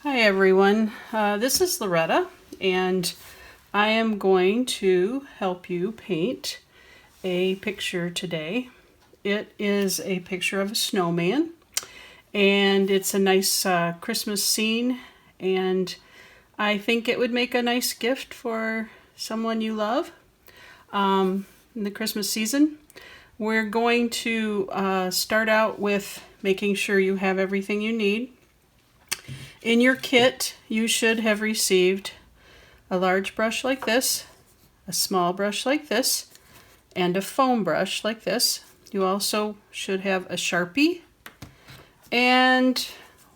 Hi everyone, this is Loretta and I am going to help you paint a picture today. It is a picture of a snowman and it's a nice Christmas scene, and I think it would make a nice gift for someone you love in the Christmas season. We're going to start out with making sure you have everything you need. In your kit, you should have received a large brush like this, a small brush like this, and a foam brush like this. You also should have a Sharpie and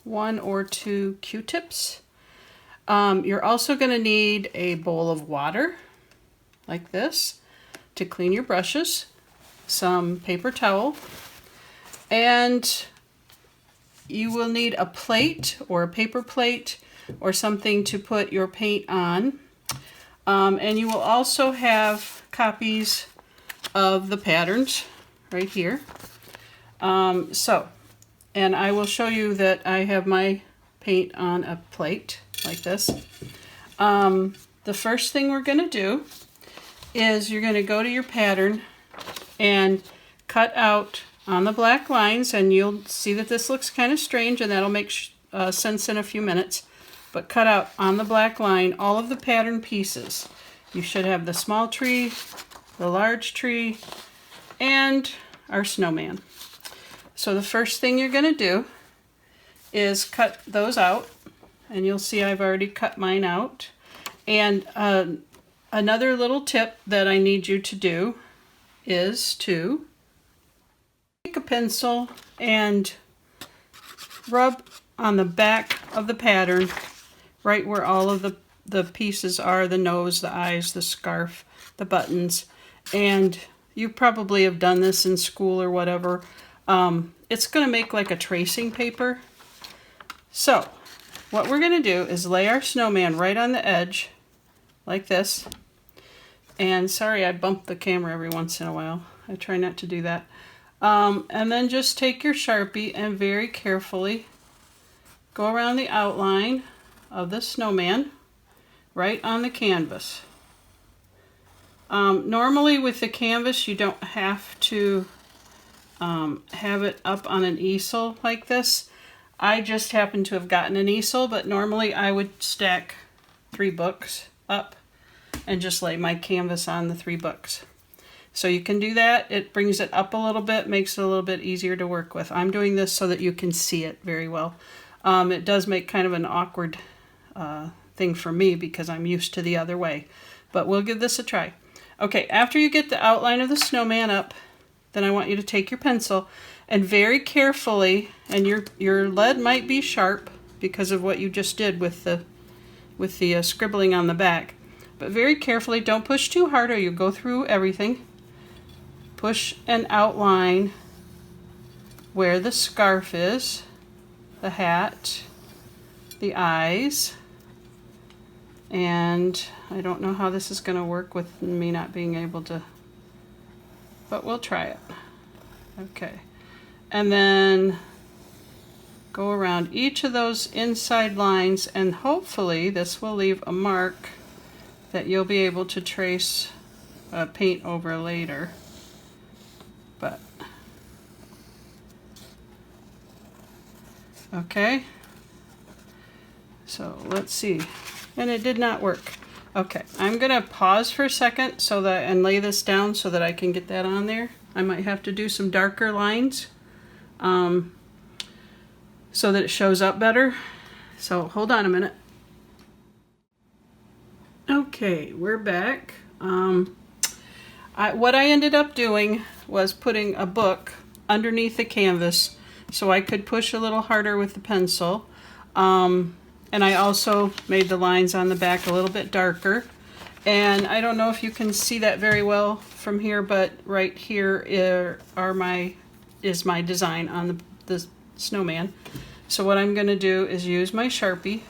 1 or 2 Q-tips. You're also going to need a bowl of water like this to clean your brushes, some paper towel, and you will need a plate or a paper plate or something to put your paint on. And you will also have copies of the patterns right here. And I will show you that I have my paint on a plate like this. The first thing we're going to do is you're going to go to your pattern and cut out on the black lines, and you'll see that this looks kind of strange, and that'll make sense in a few minutes. But cut out on the black line all of the pattern pieces. You should have the small tree, the large tree, and our snowman. So the first thing you're going to do is cut those out, and you'll see I've already cut mine out. And another little tip that I need you to do is to take a pencil and rub on the back of the pattern, right where all of the pieces are, the nose, the eyes, the scarf, the buttons. And you probably have done this in school or whatever. It's going to make like a tracing paper. So what we're going to do is lay our snowman right on the edge like this. And sorry, I bump the camera every once in a while. I try not to do that. And then just take your Sharpie and very carefully go around the outline of the snowman right on the canvas. Normally with the canvas you don't have to have it up on an easel like this. I just happen to have gotten an easel, but normally I would stack 3 books up and just lay my canvas on the 3 books. So you can do that. It brings it up a little bit, makes it a little bit easier to work with. I'm doing this so that you can see it very well. It does make kind of an awkward thing for me because I'm used to the other way, but we'll give this a try. Okay, after you get the outline of the snowman up, then I want you to take your pencil and very carefully, and your lead might be sharp because of what you just did with the scribbling on the back, but very carefully, don't push too hard or you'll go through everything. Push an outline where the scarf is, the hat, the eyes, and I don't know how this is going to work with me not being able to, but we'll try it. Okay, and then go around each of those inside lines, and hopefully this will leave a mark that you'll be able to trace paint over later. But okay, so let's see, and it did not work. Okay, I'm gonna pause for a second so that and lay this down so that I can get that on there. I might have to do some darker lines so that it shows up better. So hold on a minute. Okay, we're back. What I ended up doing was putting a book underneath the canvas so I could push a little harder with the pencil. And I also made the lines on the back a little bit darker. And I don't know if you can see that very well from here, but right here is my design on the snowman. So what I'm going to do is use my Sharpie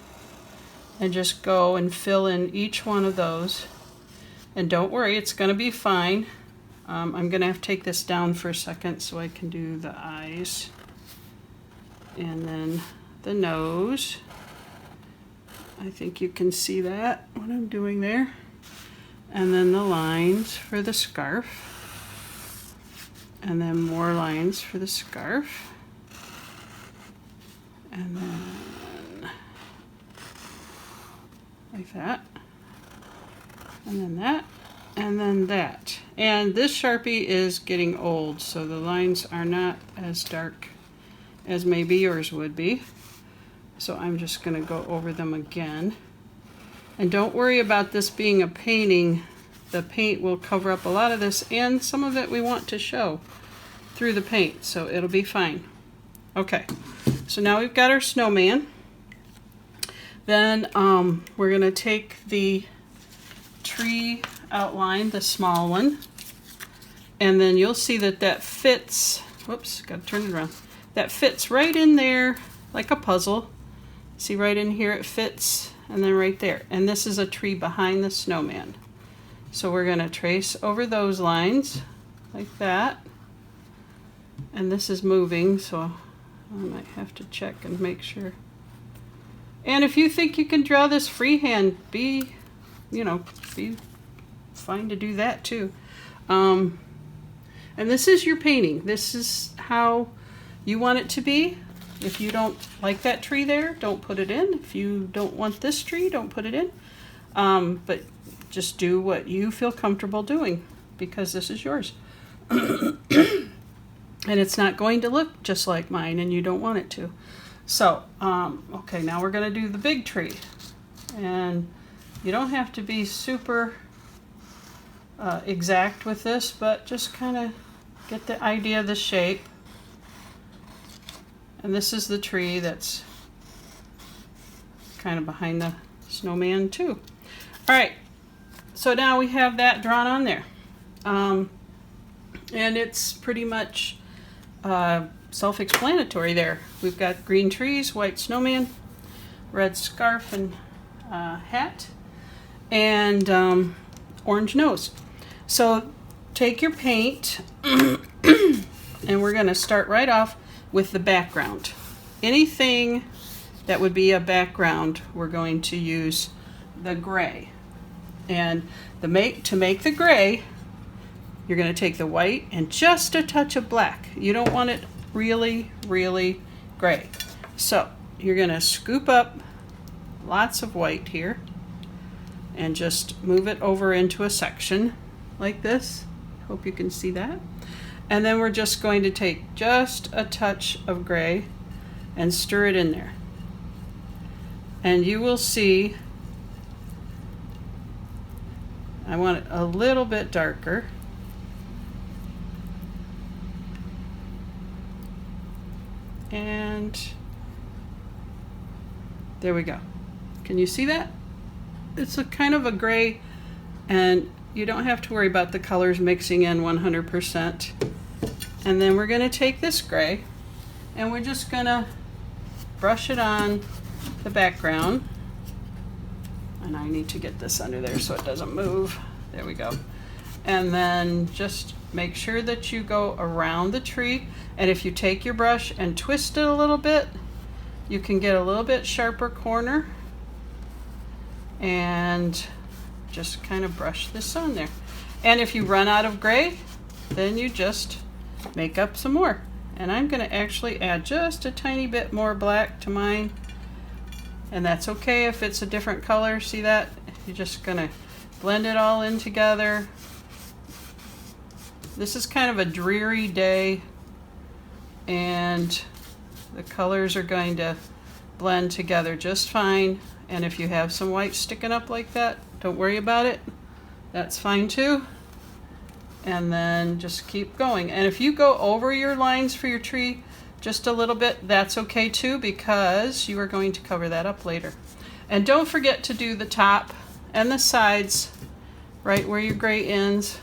and just go and fill in each one of those. And don't worry, it's going to be fine. I'm going to have to take this down for a second so I can do the eyes. And then the nose. I think you can see that, what I'm doing there. And then the lines for the scarf. And then more lines for the scarf. And then like that. And then that. And then that. And this Sharpie is getting old, so the lines are not as dark as maybe yours would be. So I'm just going to go over them again. And don't worry about this being a painting. The paint will cover up a lot of this, and some of it we want to show through the paint, so it'll be fine. Okay, so now we've got our snowman. Then we're going to take the tree outline, the small one, and then you'll see that that fits, whoops, got to turn it around, that fits right in there like a puzzle. See right in here it fits, and then right there. And this is a tree behind the snowman. So we're going to trace over those lines like that. And this is moving, so I might have to check and make sure. And if you think you can draw this freehand, be fine to do that too. And this is your painting. This is how you want it to be. If you don't like that tree there, don't put it in. If you don't want this tree, don't put it in. But just do what you feel comfortable doing, because this is yours. And it's not going to look just like mine, and you don't want it to. So, okay, now we're going to do the big tree. And you don't have to be super exact with this, but just kind of get the idea of the shape. And this is the tree that's kind of behind the snowman too. All right, so now we have that drawn on there. And it's pretty much self-explanatory there. We've got green trees, white snowman, red scarf and hat, and orange nose. So take your paint and we're going to start right off with the background. Anything that would be a background, we're going to use the gray. And to make the gray, you're going to take the white and just a touch of black. You don't want it really, really gray. So you're going to scoop up lots of white here and just move it over into a section like this. Hope you can see that. And then we're just going to take just a touch of gray and stir it in there. And you will see, I want it a little bit darker. And there we go. Can you see that? It's a kind of a gray, and you don't have to worry about the colors mixing in 100%. And then we're going to take this gray and we're just going to brush it on the background. And I need to get this under there so it doesn't move. There we go. And then just make sure that you go around the tree. And if you take your brush and twist it a little bit, you can get a little bit sharper corner. And just kind of brush this on there. And if you run out of gray, then you just make up some more. And I'm going to actually add just a tiny bit more black to mine. And that's okay if it's a different color. See that? You're just going to blend it all in together. This is kind of a dreary day, and the colors are going to blend together just fine. And if you have some white sticking up like that, don't worry about it. That's fine too. And then just keep going. And if you go over your lines for your tree just a little bit, that's okay too, because you are going to cover that up later. And don't forget to do the top and the sides right where your gray ends.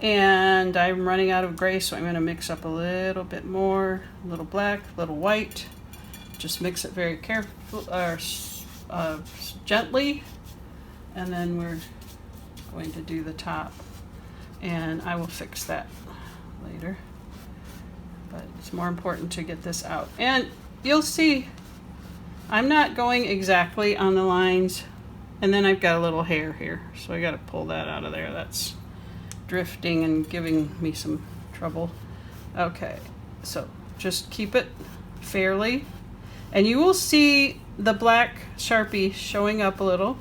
And I'm running out of gray, so I'm going to mix up a little bit more, a little black, a little white. Just mix it very carefully, gently. And then we're going to do the top. And I will fix that later. But it's more important to get this out. And you'll see I'm not going exactly on the lines, and then I've got a little hair here, so I got to pull that out of there. That's drifting and giving me some trouble. Okay, so just keep it fairly, and you will see the black Sharpie showing up a little.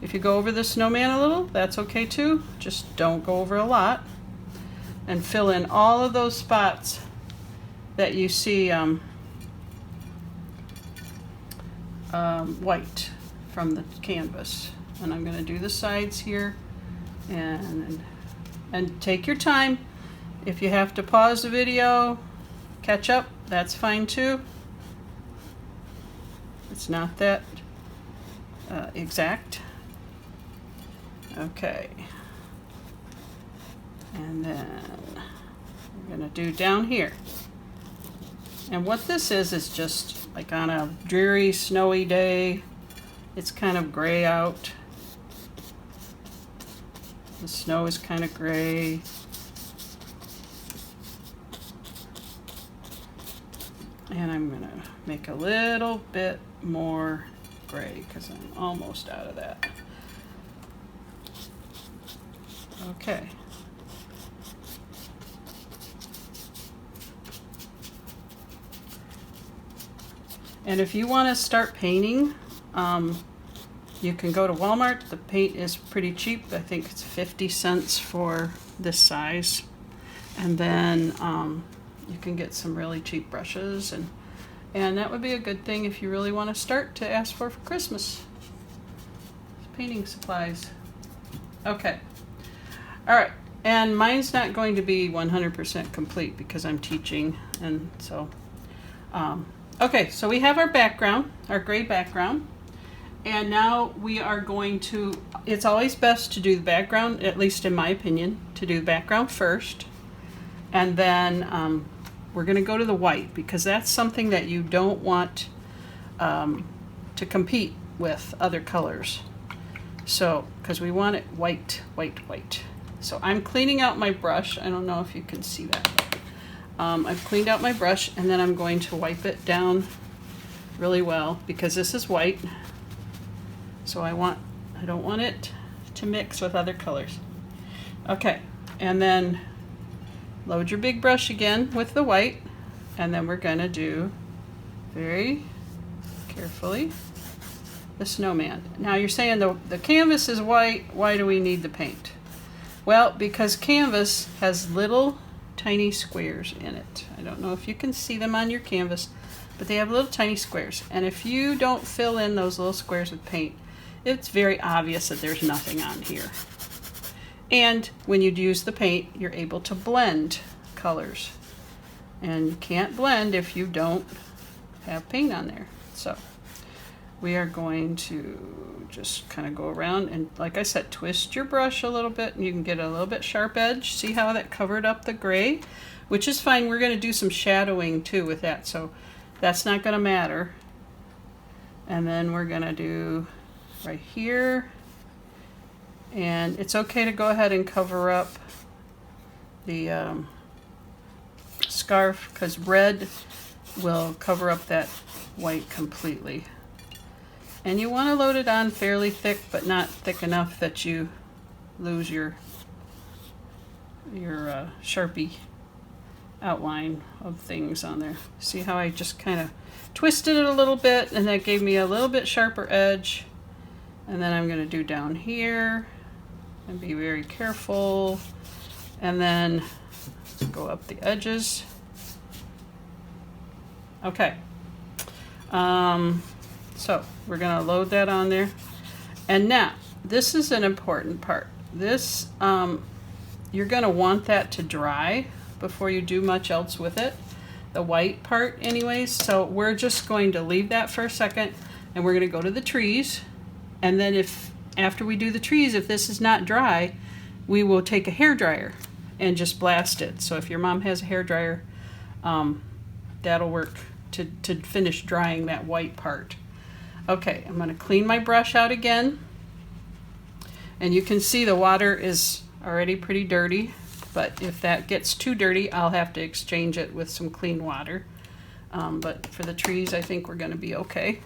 If you go over the snowman a little, that's okay too. Just don't go over a lot, and fill in all of those spots that you see white from the canvas. And I'm going to do the sides here, and take your time. If you have to pause the video, catch up, that's fine too. It's not that exact. Okay, and then we're going to do down here. And what this is just like on a dreary, snowy day. It's kind of gray out. The snow is kind of gray. And I'm going to make a little bit more gray because I'm almost out of that. Okay. And if you want to start painting, you can go to Walmart. The paint is pretty cheap. I think it's 50 cents for this size. And then you can get some really cheap brushes, and that would be a good thing if you really want to start to ask for Christmas. Painting supplies. Okay. All right. And mine's not going to be 100% complete because I'm teaching, and so okay, so we have our background, our gray background, and now we are going to, it's always best to do the background, at least in my opinion, to do the background first, and then we're going to go to the white because that's something that you don't want to compete with other colors. So, because we want it white, white, white. So I'm cleaning out my brush. I don't know if you can see that. I've cleaned out my brush, and then I'm going to wipe it down really well because this is white. So I don't want it to mix with other colors. Okay, and then load your big brush again with the white, and then we're going to do very carefully the snowman. Now you're saying the canvas is white, why do we need the paint? Well, because canvas has little tiny squares in it. I don't know if you can see them on your canvas, but they have little tiny squares. And if you don't fill in those little squares with paint, it's very obvious that there's nothing on here. And when you use the paint, you're able to blend colors. And you can't blend if you don't have paint on there. So we are going to just kind of go around and, like I said, twist your brush a little bit, and you can get a little bit sharp edge. See how that covered up the gray? Which is fine. We're going to do some shadowing too with that, so that's not going to matter. And then we're going to do right here. And it's okay to go ahead and cover up the scarf because red will cover up that white completely. And you want to load it on fairly thick, but not thick enough that you lose your Sharpie outline of things on there. See how I just kind of twisted it a little bit, and that gave me a little bit sharper edge. And then I'm going to do down here and be very careful. And then go up the edges. Okay. So we're going to load that on there. And now, this is an important part. This, you're going to want that to dry before you do much else with it. The white part anyways. So we're just going to leave that for a second, and we're going to go to the trees. And then after we do the trees, if this is not dry, we will take a hairdryer and just blast it. So if your mom has a hairdryer, that'll work to finish drying that white part. Okay, I'm going to clean my brush out again. And you can see the water is already pretty dirty, but if that gets too dirty, I'll have to exchange it with some clean water. But for the trees, I think we're going to be okay.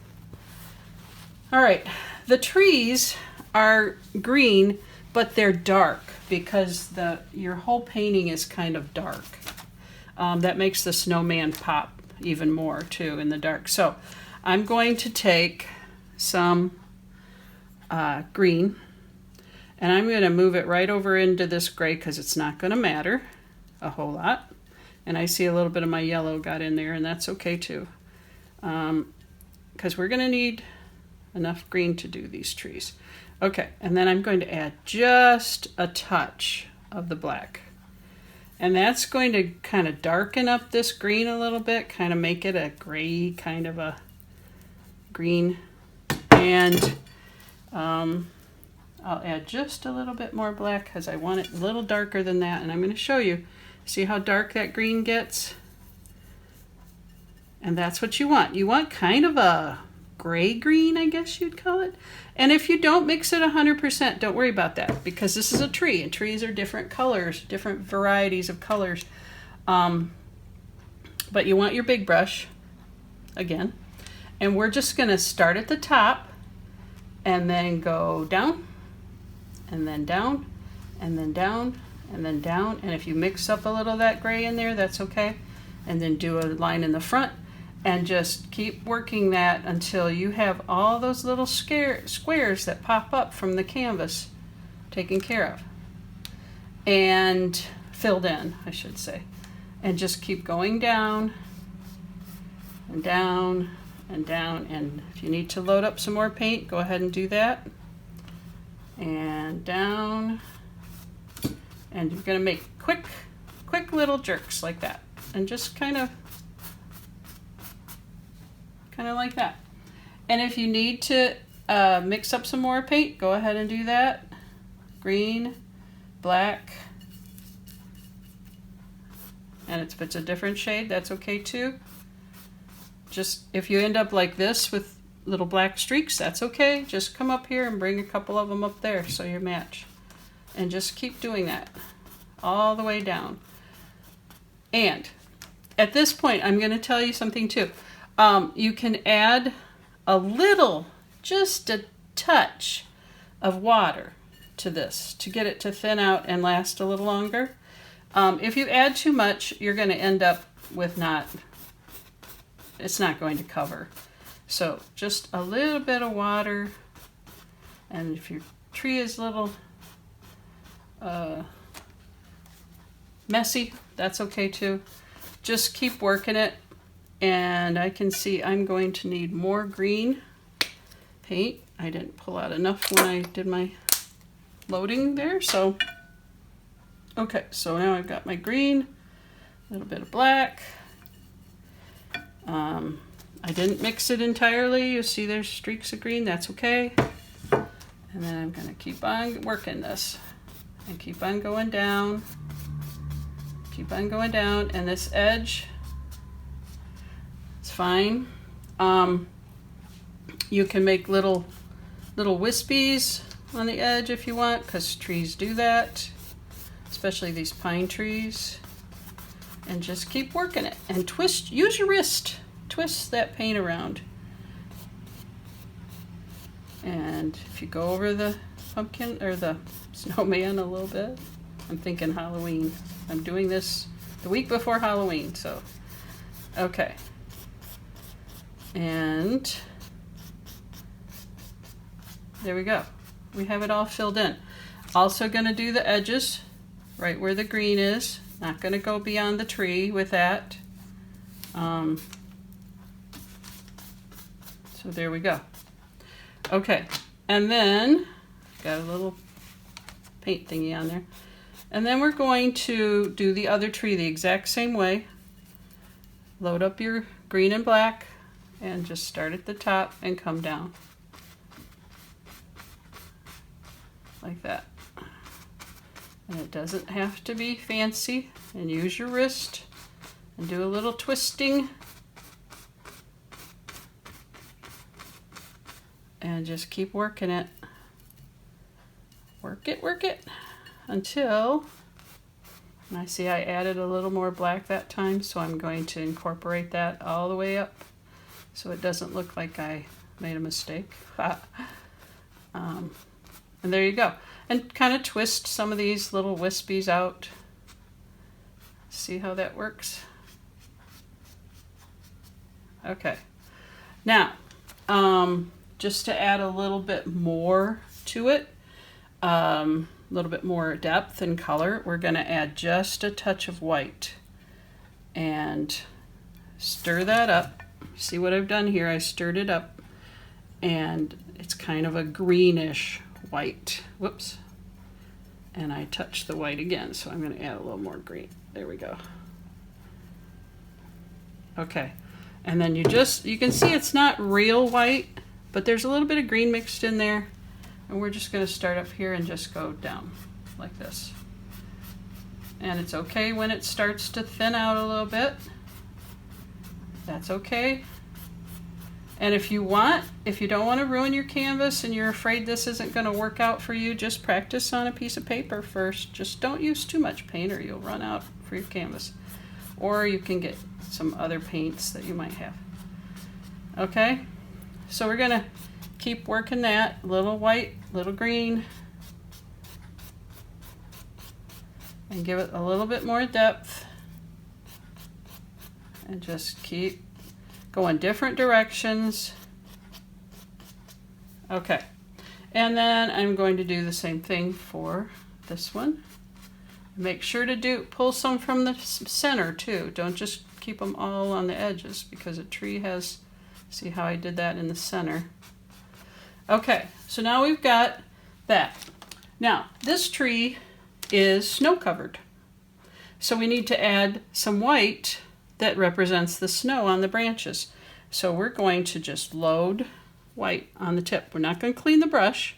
All right, the trees are green, but they're dark because your whole painting is kind of dark. That makes the snowman pop even more too in the dark. So I'm going to take some green, and I'm going to move it right over into this gray because it's not going to matter a whole lot. And I see a little bit of my yellow got in there, and that's okay too, because we're going to need enough green to do these trees. Okay, and then I'm going to add just a touch of the black. And that's going to kind of darken up this green a little bit, kind of make it a gray kind of a green. And I'll add just a little bit more black because I want it a little darker than that. And I'm going to show you. See how dark that green gets? And that's what you want. You want kind of a gray green, I guess you'd call it. And if you don't mix it 100%, don't worry about that because this is a tree and trees are different colors, different varieties of colors. But you want your big brush again. And we're just going to start at the top and then go down and then down and then down and then down. And if you mix up a little of that gray in there, that's okay. And then do a line in the front. And just keep working that until you have all those little squares that pop up from the canvas taken care of. And filled in, I should say. And just keep going down and down and down. And if you need to load up some more paint, go ahead and do that. And down. And you're going to make quick little jerks like that. And just kind of like that. And if you need to mix up some more paint, go ahead and do that. Green, black, and if it's a different shade, that's okay too. Just if you end up like this with little black streaks, that's okay. Just come up here and bring a couple of them up there so you match. And just keep doing that all the way down. And at this point, I'm going to tell you something too. You can add a little, just a touch of water to this to get it to thin out and last a little longer. If you add too much, you're going to end up with it's not going to cover. So just a little bit of water, and if your tree is a little messy, that's okay too. Just keep working it. And I can see I'm going to need more green paint. I didn't pull out enough when I did my loading there. So, okay, so now I've got my green, a little bit of black. I didn't mix it entirely. You see there's streaks of green, that's okay. And then I'm gonna keep on working this and keep on going down, and this edge, fine. You can make little wispies on the edge if you want, because trees do that, especially these pine trees. And just keep working it and twist. Use your wrist, twist that paint around. And if you go over the pumpkin or the snowman a little bit, I'm thinking Halloween. I'm doing this the week before Halloween, so okay. And there we go. We have it all filled in. Also going to do the edges right where the green is. Not going to go beyond the tree with that. So there we go. Okay, and then got a little paint thingy on there. And then we're going to do the other tree the exact same way. Load up your green and black. And just start at the top and come down. Like that. And it doesn't have to be fancy. And use your wrist and do a little twisting. And just keep working it. Work it until, and I see I added a little more black that time, so I'm going to incorporate that all the way up. So it doesn't look like I made a mistake. And there you go. And kind of twist some of these little wispies out. See how that works? Okay. Now, just to add a little bit more to it, a little bit more depth and color, we're going to add just a touch of white and stir that up. See what I've done here? I stirred it up and it's kind of a greenish white. Whoops. And I touched the white again, so I'm going to add a little more green. There we go. Okay. And then you can see it's not real white, but there's a little bit of green mixed in there. And we're just going to start up here and just go down like this. And it's okay when it starts to thin out a little bit. That's okay. And if you don't want to ruin your canvas and you're afraid this isn't going to work out for you, just practice on a piece of paper first. Just don't use too much paint or you'll run out for your canvas. Or you can get some other paints that you might have. Okay, so we're going to keep working that. Little white, little green. And give it a little bit more depth. And just keep going different directions. Okay, and then I'm going to do the same thing for this one. Make sure to pull some from the center too. Don't just keep them all on the edges because a tree has, see how I did that in the center. Okay, so now we've got that. Now, this tree is snow covered. So we need to add some white that represents the snow on the branches. So we're going to just load white on the tip. We're not going to clean the brush.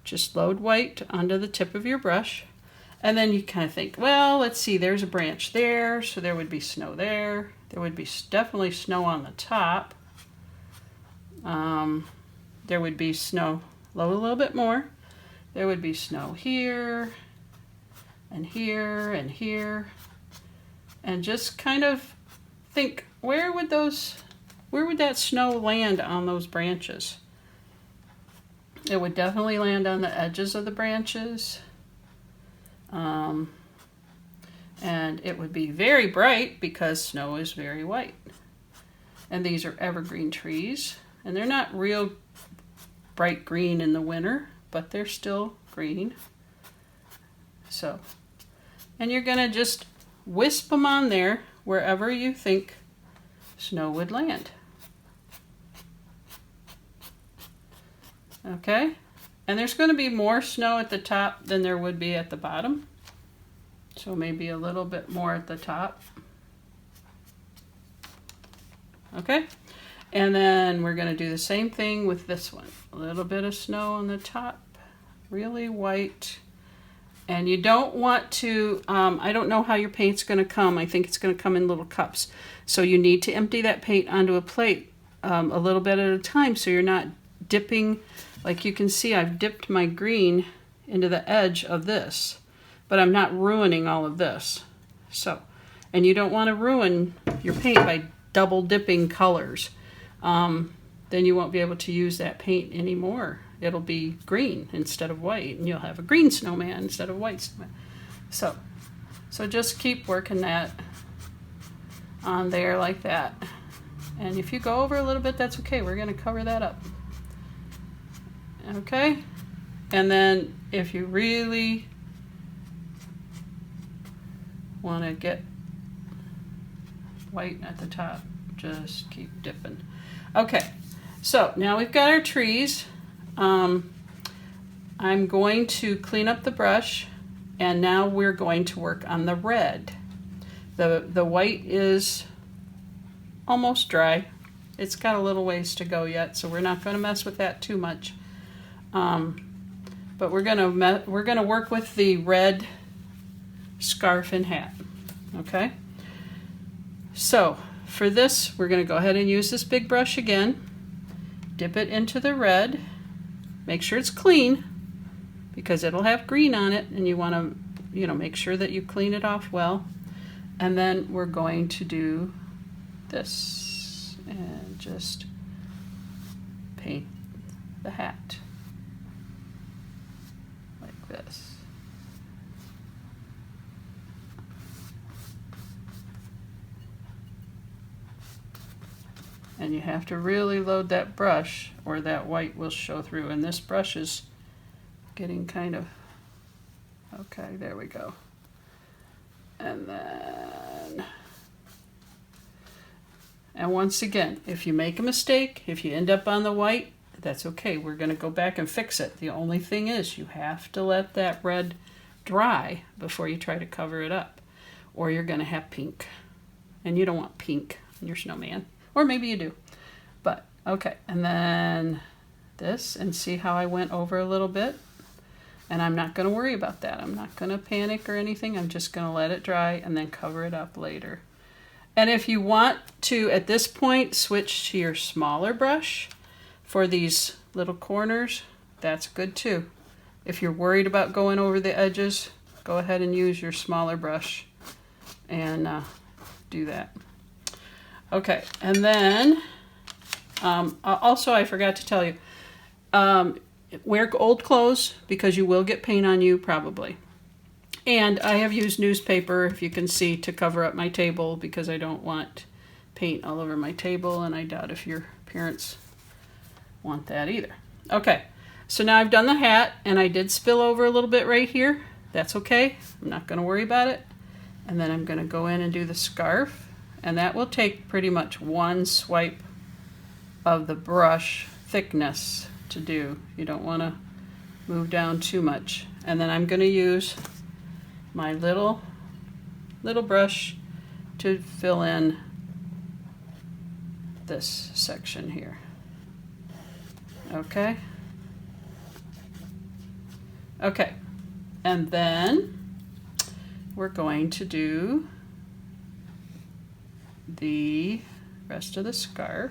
Just load white onto the tip of your brush. And then you kind of think, well, let's see, there's a branch there, so there would be snow there. There would be definitely snow on the top. There would be snow, load a little bit more. There would be snow here, and here, and here. And just kind of think, where would that snow land on those branches? It would definitely land on the edges of the branches. And it would be very bright because snow is very white. And these are evergreen trees. And they're not real bright green in the winter, but they're still green. So, and you're going to just wisp them on there wherever you think snow would land. Okay? And there's going to be more snow at the top than there would be at the bottom. So maybe a little bit more at the top. Okay? And then we're going to do the same thing with this one. A little bit of snow on the top. Really white. And you don't want to, I don't know how your paint's going to come. I think it's going to come in little cups. So you need to empty that paint onto a plate a little bit at a time so you're not dipping. Like you can see, I've dipped my green into the edge of this, but I'm not ruining all of this. So, and you don't want to ruin your paint by double dipping colors. Then you won't be able to use that paint anymore. It'll be green instead of white, and you'll have a green snowman instead of white snowman. So just keep working that on there like that. And if you go over a little bit, that's okay. We're going to cover that up. Okay? And then if you really want to get white at the top, just keep dipping. Okay, so now we've got our trees. I'm going to clean up the brush, and now we're going to work on the red. The white is almost dry. It's got a little ways to go yet, so we're not going to mess with that too much. But we're gonna work with the red scarf and hat. Okay. So for this, we're gonna go ahead and use this big brush again. Dip it into the red. Make sure it's clean because it'll have green on it, and you want to, make sure that you clean it off well. And then we're going to do this and just paint the hat like this. And you have to really load that brush or that white will show through. And this brush is getting kind of, okay, there we go. And then, and once again, if you make a mistake, if you end up on the white, that's okay. We're going to go back and fix it. The only thing is you have to let that red dry before you try to cover it up, or you're going to have pink. And you don't want pink in your snowman. Or maybe you do, but okay. And then this, and see how I went over a little bit? And I'm not going to worry about that. I'm not going to panic or anything. I'm just going to let it dry and then cover it up later. And if you want to, at this point, switch to your smaller brush for these little corners, that's good too. If you're worried about going over the edges, go ahead and use your smaller brush and do that. Okay, and then also I forgot to tell you, wear old clothes because you will get paint on you probably. And I have used newspaper, if you can see, to cover up my table because I don't want paint all over my table, and I doubt if your parents want that either. Okay, so now I've done the hat, and I did spill over a little bit right here. That's okay, I'm not going to worry about it. And then I'm going to go in and do the scarf. And that will take pretty much one swipe of the brush thickness to do. You don't want to move down too much. And then I'm going to use my little brush to fill in this section here. Okay. Okay. And then we're going to do the rest of the scarf,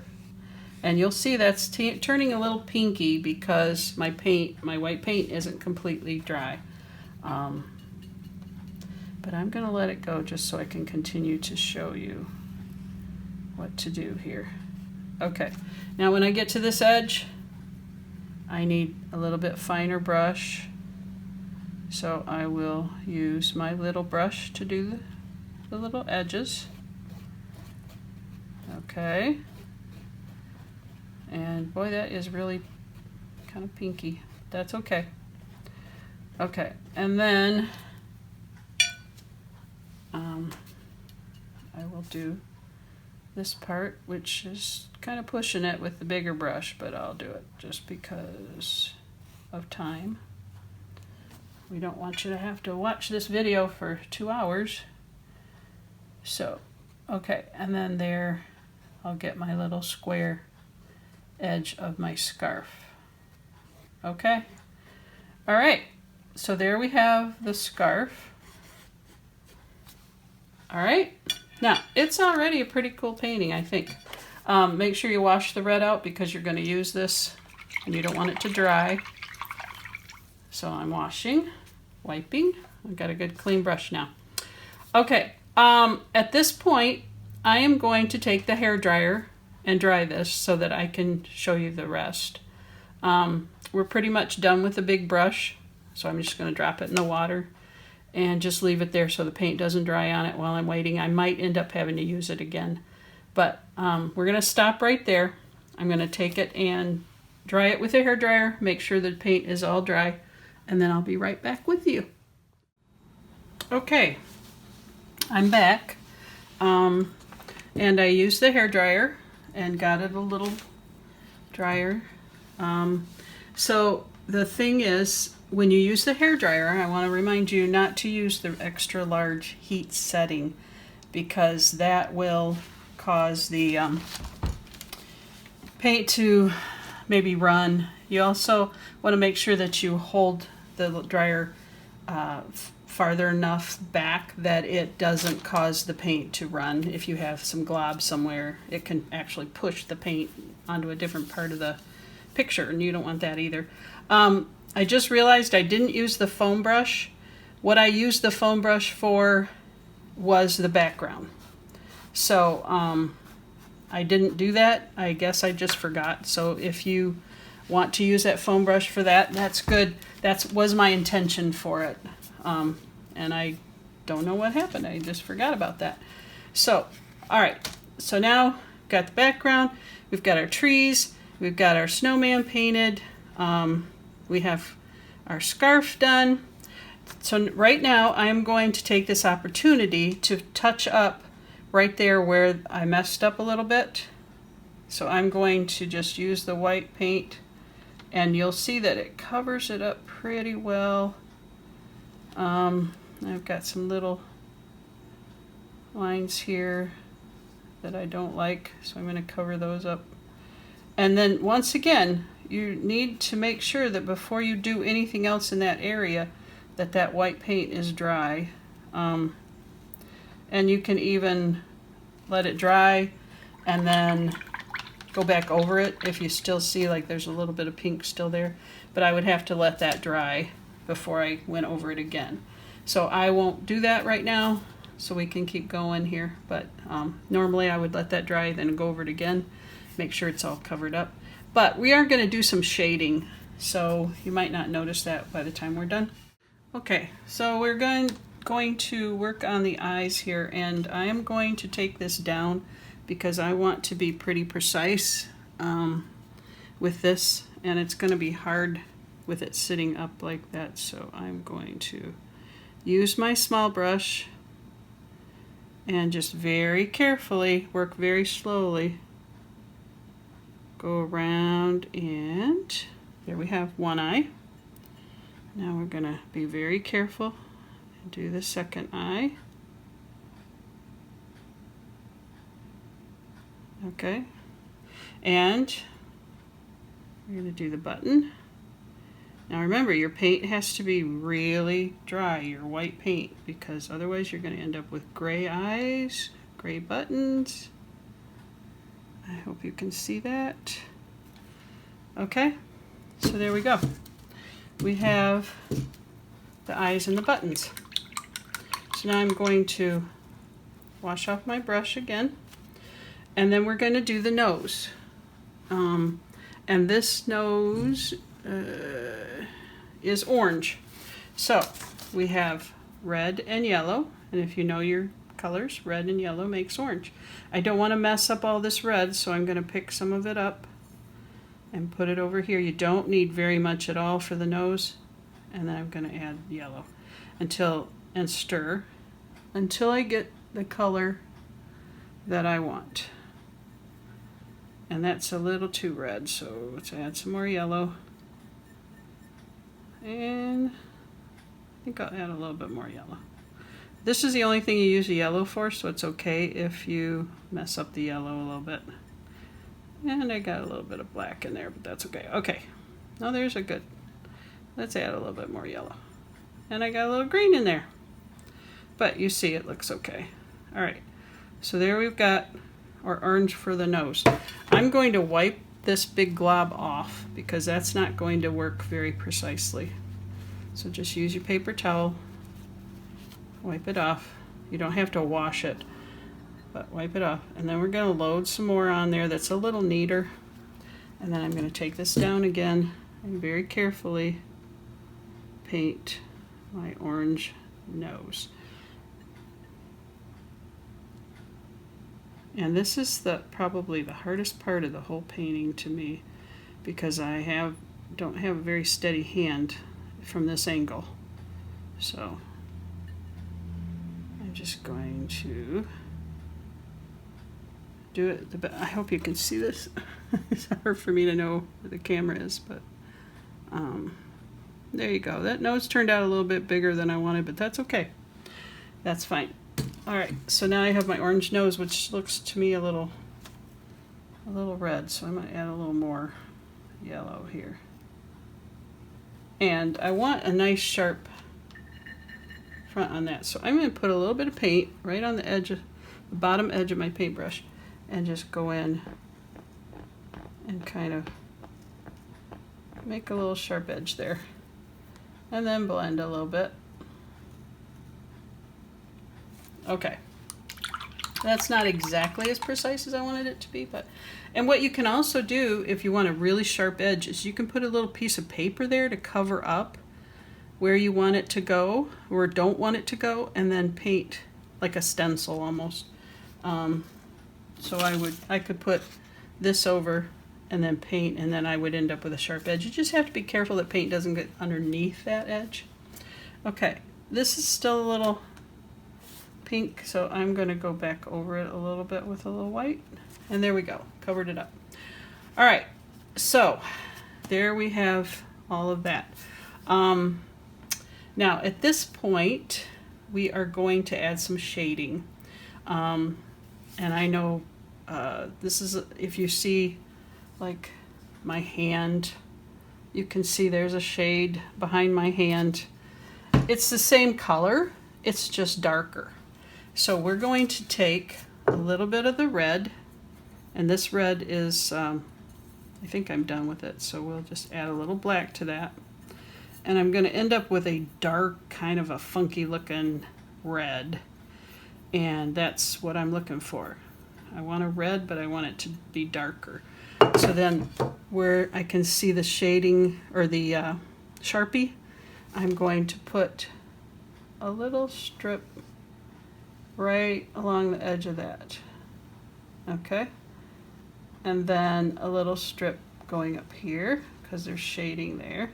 and you'll see that's turning a little pinky because my white paint isn't completely dry, but I'm gonna let it go just so I can continue to show you what to do here. Okay, now when I get to this edge, I need a little bit finer brush, so I will use my little brush to do the little edges. Okay, and boy, that is really kind of pinky. That's okay. Okay, and then I will do this part, which is kind of pushing it with the bigger brush, but I'll do it just because of time. We don't want you to have to watch this video for 2 hours. So, okay, and then there, I'll get my little square edge of my scarf. Okay, all right, so there we have the scarf. All right, now it's already a pretty cool painting, I think. Make sure you wash the red out because you're going to use this and you don't want it to dry. So I'm wiping. I've got a good clean brush now. Okay, at this point, I am going to take the hairdryer and dry this so that I can show you the rest. We're pretty much done with the big brush, so I'm just going to drop it in the water and just leave it there so the paint doesn't dry on it while I'm waiting. I might end up having to use it again, but we're going to stop right there. I'm going to take it and dry it with a hairdryer, make sure the paint is all dry, and then I'll be right back with you. Okay, I'm back, and I used the hairdryer and got it a little drier. So the thing is, when you use the hairdryer, I want to remind you not to use the extra large heat setting because that will cause the paint to maybe run. You also want to make sure that you hold the dryer farther enough back that it doesn't cause the paint to run. If you have some glob somewhere, it can actually push the paint onto a different part of the picture, and you don't want that either. I just realized I didn't use the foam brush. What I used the foam brush for was the background. So I didn't do that. I guess I just forgot. So if you want to use that foam brush for that, that's good. That was my intention for it. And I don't know what happened. I just forgot about that. So, all right. So now got the background. We've got our trees. We've got our snowman painted. We have our scarf done. So right now I'm going to take this opportunity to touch up right there where I messed up a little bit. So I'm going to just use the white paint, and you'll see that it covers it up pretty well. I've got some little lines here that I don't like, so I'm going to cover those up. And then once again, you need to make sure that before you do anything else in that area, that that white paint is dry. And you can even let it dry and then go back over it if you still see like there's a little bit of pink still there. But I would have to let that dry before I went over it again. So I won't do that right now, so we can keep going here. But normally I would let that dry, then go over it again, make sure it's all covered up. But we are going to do some shading, so you might not notice that by the time we're done. Okay, so we're going to work on the eyes here, and I am going to take this down because I want to be pretty precise with this, and it's going to be hard with it sitting up like that. So I'm going to use my small brush and just very carefully, work very slowly, go around, and there we have one eye. Now we're going to be very careful and do the second eye. Okay, and we're going to do the button. Now remember, your paint has to be really dry, your white paint, because otherwise you're going to end up with gray eyes, gray buttons. I hope you can see that. Okay, so there we go. We have the eyes and the buttons. So now I'm going to wash off my brush again, and then we're going to do the nose. And this nose is orange. So we have red and yellow, and if you know your colors, red and yellow makes orange. I don't want to mess up all this red, so I'm going to pick some of it up and put it over here. You don't need very much at all for the nose. And then I'm going to add yellow and stir until I get the color that I want. And that's a little too red, so let's add some more yellow. And I think I'll add a little bit more yellow. This is the only thing you use the yellow for, so it's okay if you mess up the yellow a little bit. And I got a little bit of black in there, but that's okay. Okay, now there's a good. Let's add a little bit more yellow. And I got a little green in there. But you see it looks okay. All right, so there we've got our orange for the nose. I'm going to wipe this big glob off because that's not going to work very precisely. So just use your paper towel, wipe it off. You don't have to wash it, but wipe it off. And then we're going to load some more on there that's a little neater. And then I'm going to take this down again and very carefully paint my orange nose. And this is probably the hardest part of the whole painting to me, because I don't have a very steady hand from this angle. So I'm just going to do it. I hope you can see this. It's hard for me to know where the camera is, but there you go. That nose turned out a little bit bigger than I wanted, but that's okay. That's fine. All right, so now I have my orange nose, which looks to me a little red, so I'm going to add a little more yellow here. And I want a nice sharp front on that, so I'm going to put a little bit of paint right on the edge, the bottom edge of my paintbrush, and just go in and kind of make a little sharp edge there, and then blend a little bit. Okay, That's not exactly as precise as I wanted it to be, but, and what you can also do if you want a really sharp edge is you can put a little piece of paper there to cover up where you want it to go or don't want it to go, and then paint like a stencil almost. So I could put this over and then paint, and then I would end up with a sharp edge. You just have to be careful that paint doesn't get underneath that edge. Okay, this is still a little pink, so I'm going to go back over it a little bit with a little white, and there we go, covered it up. All right, so there we have all of that. Now at this point we are going to add some shading, and I know this is, if you see like my hand, you can see there's a shade behind my hand. It's the same color, it's just darker. So we're going to take a little bit of the red, and this red is, I think I'm done with it, so we'll just add a little black to that. And I'm going to end up with a dark, kind of a funky looking red, and that's what I'm looking for. I want a red, but I want it to be darker. So then where I can see the shading, or the Sharpie, I'm going to put a little strip right along the edge of that. Okay, and then a little strip going up here because there's shading there.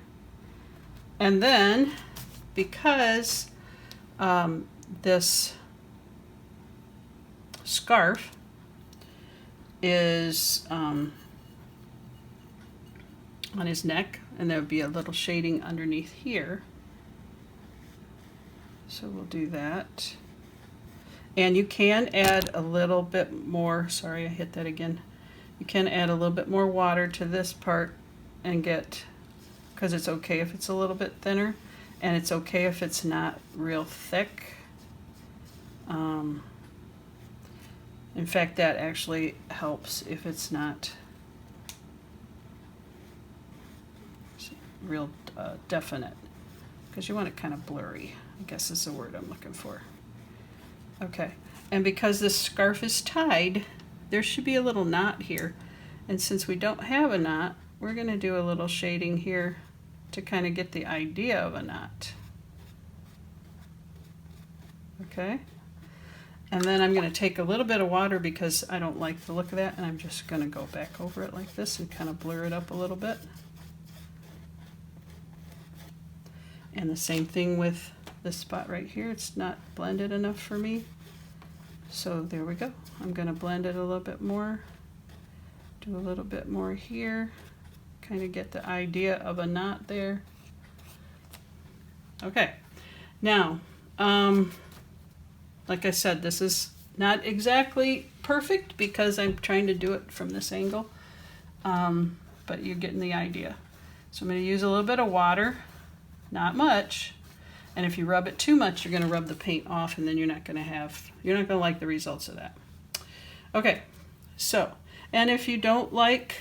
And then because this scarf is on his neck, and there would be a little shading underneath here, so we'll do that. And you can add a little bit more, sorry I hit that again, you can add a little bit more water to this part and get, because it's okay if it's a little bit thinner, and it's okay if it's not real thick. In fact, that actually helps if it's not real definite, because you want it kind of blurry, I guess is the word I'm looking for. Okay, and because this scarf is tied, there should be a little knot here, and since we don't have a knot, we're going to do a little shading here to kind of get the idea of a knot. Okay, and then I'm going to take a little bit of water because I don't like the look of that, and I'm just going to go back over it like this and kind of blur it up a little bit. And the same thing with this spot right here, it's not blended enough for me. So there we go. I'm going to blend it a little bit more, do a little bit more here, kind of get the idea of a knot there. Okay, now, like I said, this is not exactly perfect because I'm trying to do it from this angle, but you're getting the idea. So I'm going to use a little bit of water, not much. And if you rub it too much, you're going to rub the paint off, and then you're not going to like the results of that. Okay, so, and if you don't like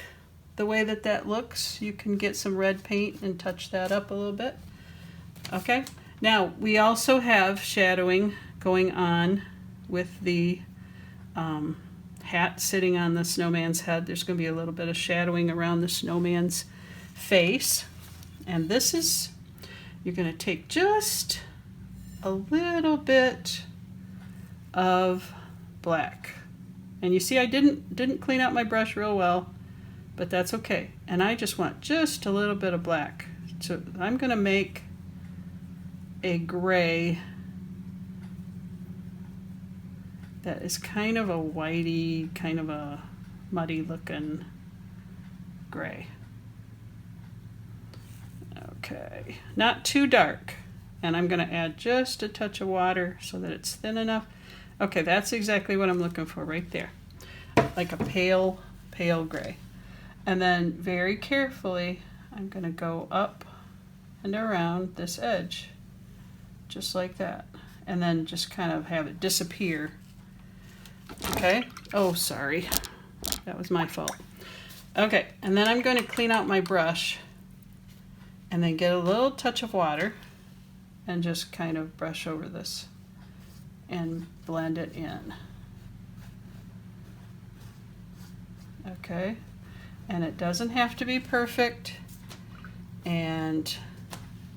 the way that that looks, you can get some red paint and touch that up a little bit. Okay, now we also have shadowing going on with the hat sitting on the snowman's head. There's going to be a little bit of shadowing around the snowman's face, and this is, you're going to take just a little bit of black. And you see I didn't clean out my brush real well, but that's okay. And I just want just a little bit of black. So I'm going to make a gray that is kind of a whitey, kind of a muddy looking gray. Okay, not too dark, and I'm going to add just a touch of water so that it's thin enough. Okay, that's exactly what I'm looking for right there, like a pale gray. And then very carefully I'm going to go up and around this edge, just like that, and then just kind of have it disappear. Okay, oh sorry, that was my fault. Okay, and then I'm going to clean out my brush and then get a little touch of water and just kind of brush over this and blend it in. Okay, and it doesn't have to be perfect, and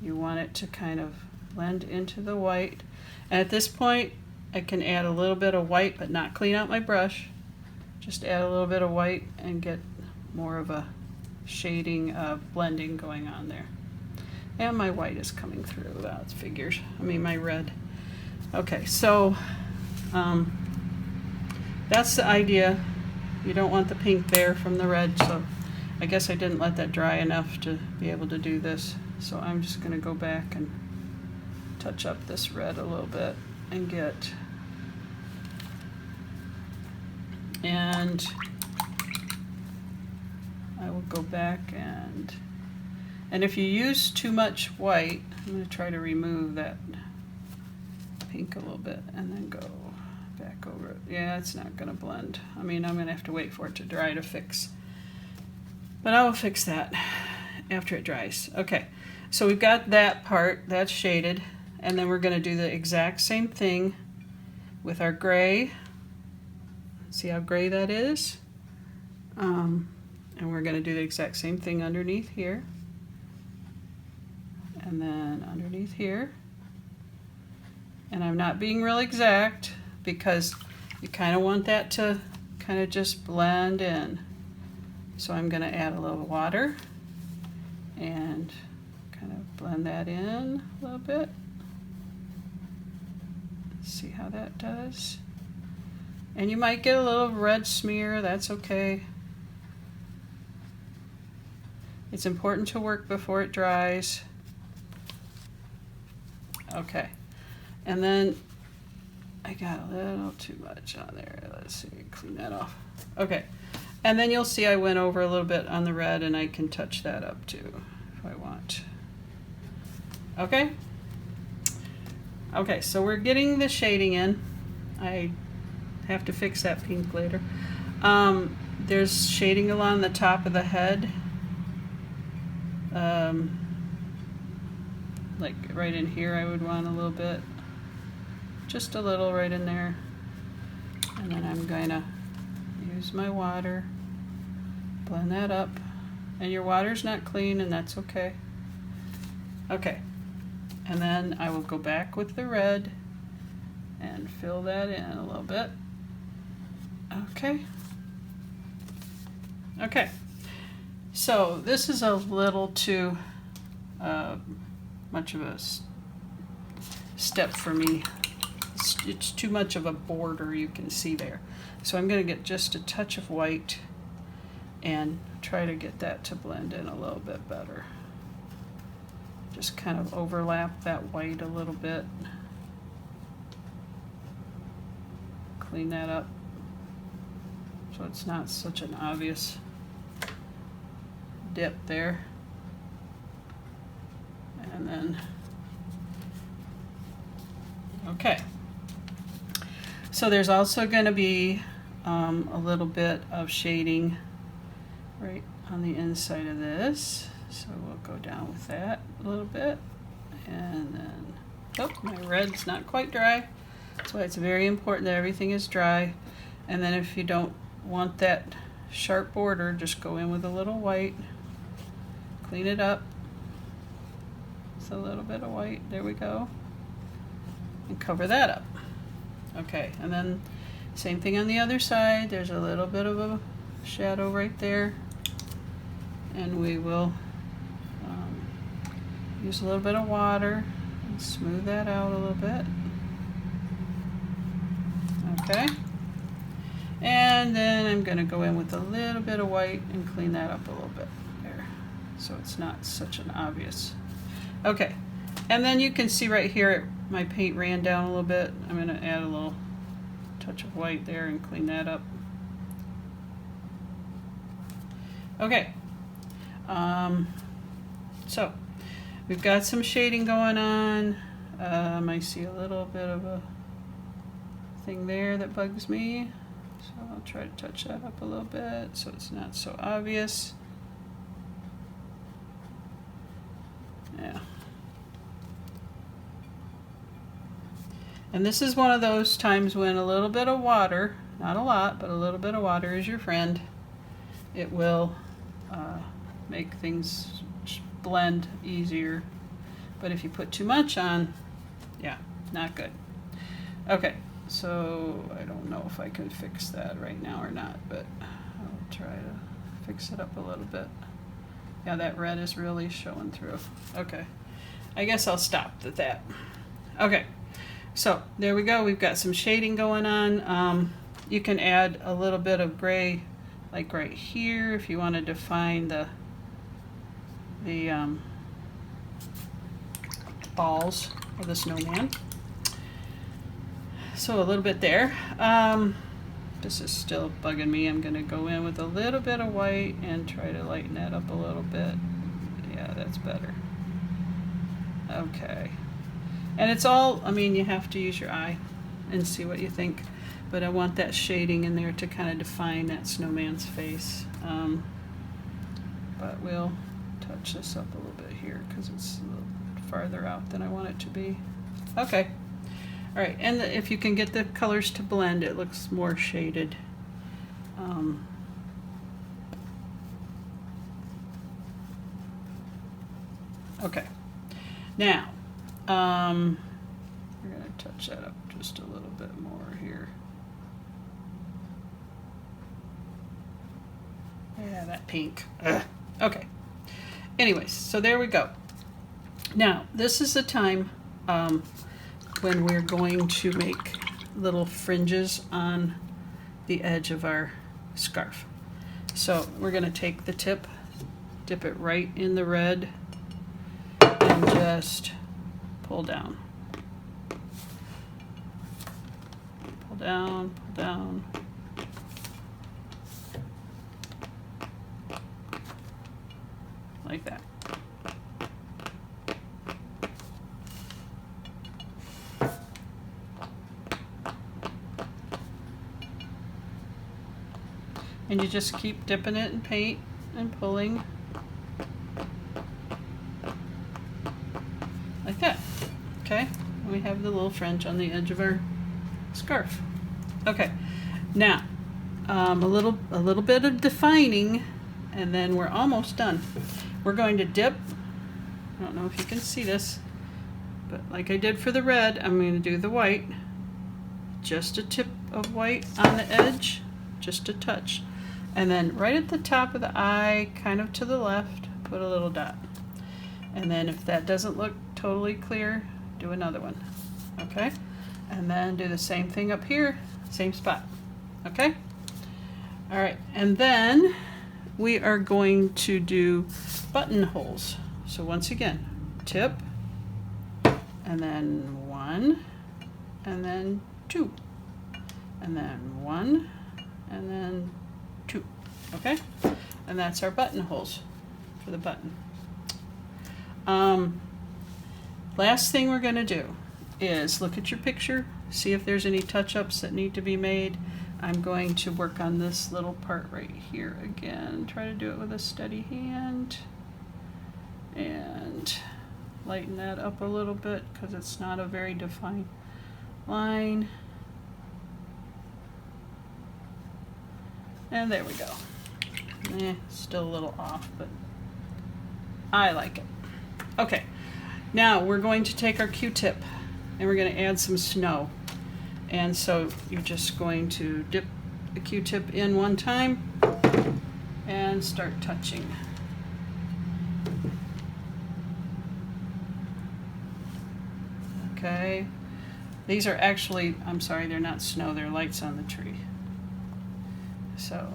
you want it to kind of blend into the white. And at this point I can add a little bit of white but not clean out my brush. Just add a little bit of white and get more of a shading, blending going on there. And my white is coming through, that figures. I mean my red. Okay, so that's the idea. You don't want the pink there from the red, so I guess I didn't let that dry enough to be able to do this. So I'm just going to go back and touch up this red a little bit and get, and I will go back and if you use too much white, I'm going to try to remove that pink a little bit and then go back over it. Yeah, it's not going to blend. I mean, I'm going to have to wait for it to dry to fix, but I will fix that after it dries. Okay, so we've got that part, that's shaded, and then we're going to do the exact same thing with our gray. See how gray that is? And we're going to do the exact same thing underneath here, and then underneath here. And I'm not being real exact because you kind of want that to kind of just blend in. So I'm going to add a little water and kind of blend that in a little bit. See how that does. And you might get a little red smear, that's okay. It's important to work before it dries. Okay, and then I got a little too much on there. Let's see, clean that off. Okay, and then you'll see I went over a little bit on the red, and I can touch that up too if I want. Okay? Okay, so we're getting the shading in. I have to fix that pink later. There's shading along the top of the head. Like right in here I would want a little bit. Just a little right in there. And then I'm going to use my water, blend that up. And your water's not clean, and that's okay. Okay. And then I will go back with the red and fill that in a little bit. Okay. Okay. So this is a little too much of a step for me. It's too much of a border, you can see there. So I'm going to get just a touch of white and try to get that to blend in a little bit better. Just kind of overlap that white a little bit. Clean that up so it's not such an obvious dip there. And then, okay. So there's also going to be a little bit of shading right on the inside of this. So we'll go down with that a little bit. And then, oh, my red's not quite dry. That's why it's very important that everything is dry. And then if you don't want that sharp border, just go in with a little white. Clean it up. Just a little bit of white. There we go. And cover that up. Okay, and then same thing on the other side. There's a little bit of a shadow right there. And we will use a little bit of water and smooth that out a little bit. Okay. And then I'm going to go in with a little bit of white and clean that up a little bit there, so it's not such an obvious. Okay, and then you can see right here my paint ran down a little bit. I'm going to add a little touch of white there and clean that up. Okay, so we've got some shading going on. I see a little bit of a thing there that bugs me. So I'll try to touch that up a little bit so it's not so obvious. Yeah. And this is one of those times when a little bit of water, not a lot, but a little bit of water is your friend. it will make things blend easier. But if you put too much on, yeah, not good. Okay, so I don't know if I can fix that right now or not, but I'll try to fix it up a little bit. Yeah, that red is really showing through. Okay, I guess I'll stop at that. Okay, so there we go. We've got some shading going on. You can add a little bit of gray, like right here, if you want to define the balls of the snowman. So a little bit there. This is still bugging me. I'm going to go in with a little bit of white and try to lighten that up a little bit. Yeah, that's better. Okay. And it's all, I mean, you have to use your eye and see what you think. But I want that shading in there to kind of define that snowman's face. But we'll touch this up a little bit here because it's a little farther out than I want it to be. Okay. All right, and if you can get the colors to blend, it looks more shaded. Okay. Now, we're going to touch that up just a little bit more here. Yeah, that pink. Ugh. Okay. Anyways, so there we go. Now, this is the time when we're going to make little fringes on the edge of our scarf. So we're going to take the tip, dip it right in the red, and just pull down. Pull down, pull down. Like that. And you just keep dipping it in paint and pulling. Like that. Okay? We have the little fringe on the edge of our scarf. Okay. Now, a little bit of defining, and then we're almost done. We're going to dip. I don't know if you can see this, but like I did for the red, I'm going to do the white. Just a tip of white on the edge, just a touch. And then right at the top of the eye, kind of to the left, put a little dot. And then if that doesn't look totally clear, do another one. Okay? And then do the same thing up here, same spot. Okay? All right, and then we are going to do buttonholes. So once again, tip, and then one, and then two, and then one, and then two. Okay? And that's our buttonholes for the button. Last thing we're going to do is look at your picture, see if there's any touch-ups that need to be made. I'm going to work on this little part right here again. Try to do it with a steady hand. And lighten that up a little bit because it's not a very defined line. And there we go. Still a little off, but I like it. Okay, now we're going to take our Q-tip and we're going to add some snow. And so you're just going to dip the Q-tip in one time and start touching. Okay, these are actually, I'm sorry, they're not snow, they're lights on the tree. So,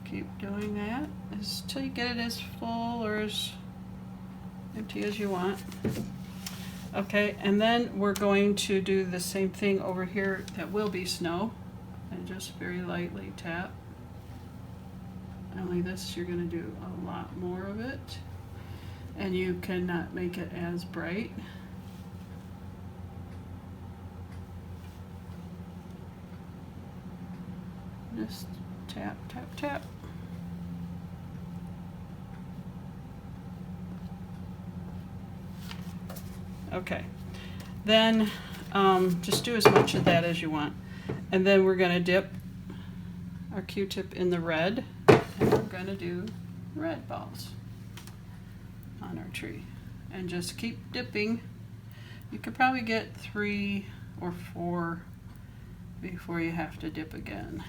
keep doing that until you get it as full or as empty as you want. Okay, and then we're going to do the same thing over here that will be snow, and just very lightly tap. Only this, you're going to do a lot more of it, and you cannot make it as bright. Just Tap, tap, tap. Okay, then just do as much of that as you want. And then we're going to dip our Q-tip in the red, and we're going to do red balls on our tree. And just keep dipping. You could probably get 3 or 4 before you have to dip again.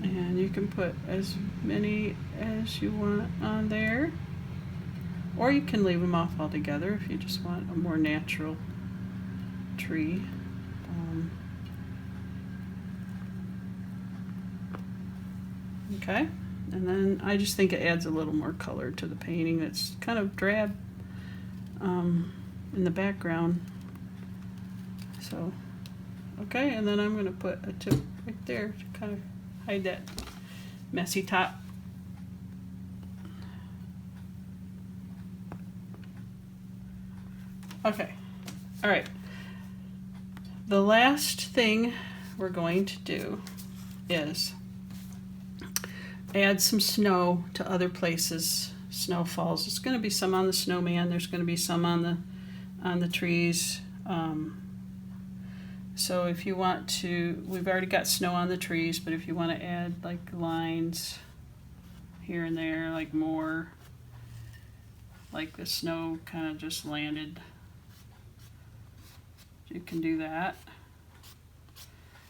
And you can put as many as you want on there, or you can leave them off altogether if you just want a more natural tree. Okay, and then I just think it adds a little more color to the painting. It's kind of drab in the background. So, okay, and then I'm going to put a tip right there to kind of hide that messy top. Okay, all right. The last thing we're going to do is add some snow to other places, snowfalls. There's going to be some on the snowman. There's going to be some on the trees. So if you want to, we've already got snow on the trees, but if you want to add like lines here and there, like more, like the snow kind of just landed, you can do that.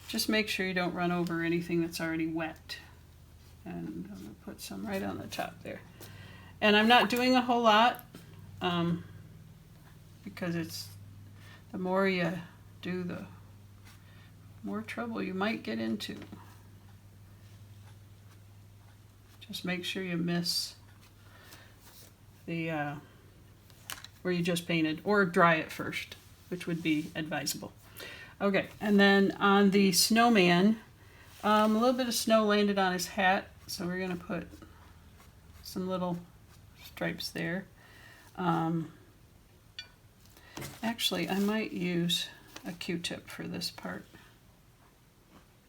Just make sure you don't run over anything that's already wet. And I'm going to put some right on the top there. And I'm not doing a whole lot because it's, the more you do, the more trouble you might get into. Just make sure you miss the where you just painted, or dry it first, which would be advisable. Okay, and then on the snowman, a little bit of snow landed on his hat, so we're going to put some little stripes there. Actually, I might use a Q-tip for this part.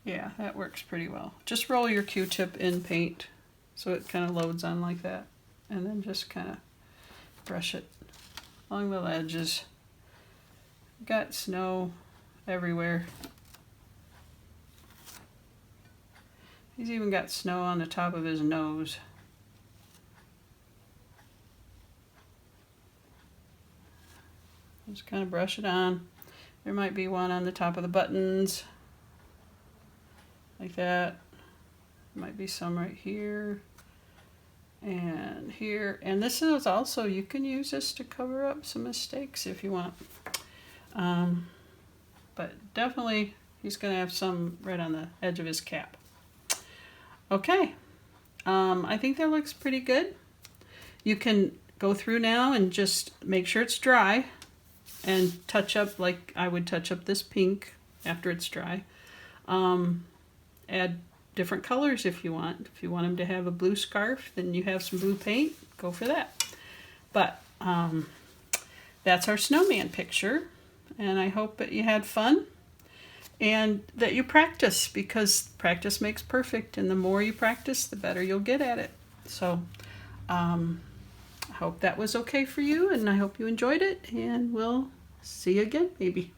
Yeah, that works pretty well. Just roll your Q-tip in paint so it kind of loads on like that, and then just kind of brush it along the edges. Got snow everywhere. He's even got snow on the top of his nose. Just kind of brush it on. There might be one on the top of the buttons, like that. Might be some right here and here. And this is also, you can use this to cover up some mistakes if you want. But definitely he's going to have some right on the edge of his cap. Okay, I think that looks pretty good. You can go through now and just make sure it's dry and touch up like I would touch up this pink after it's dry. Add different colors if you want. If you want him to have a blue scarf, then you have some blue paint, go for that. But that's our snowman picture, and I hope that you had fun and that you practice, because practice makes perfect, and the more you practice, the better you'll get at it. So I hope that was okay for you, and I hope you enjoyed it, and we'll see you again maybe.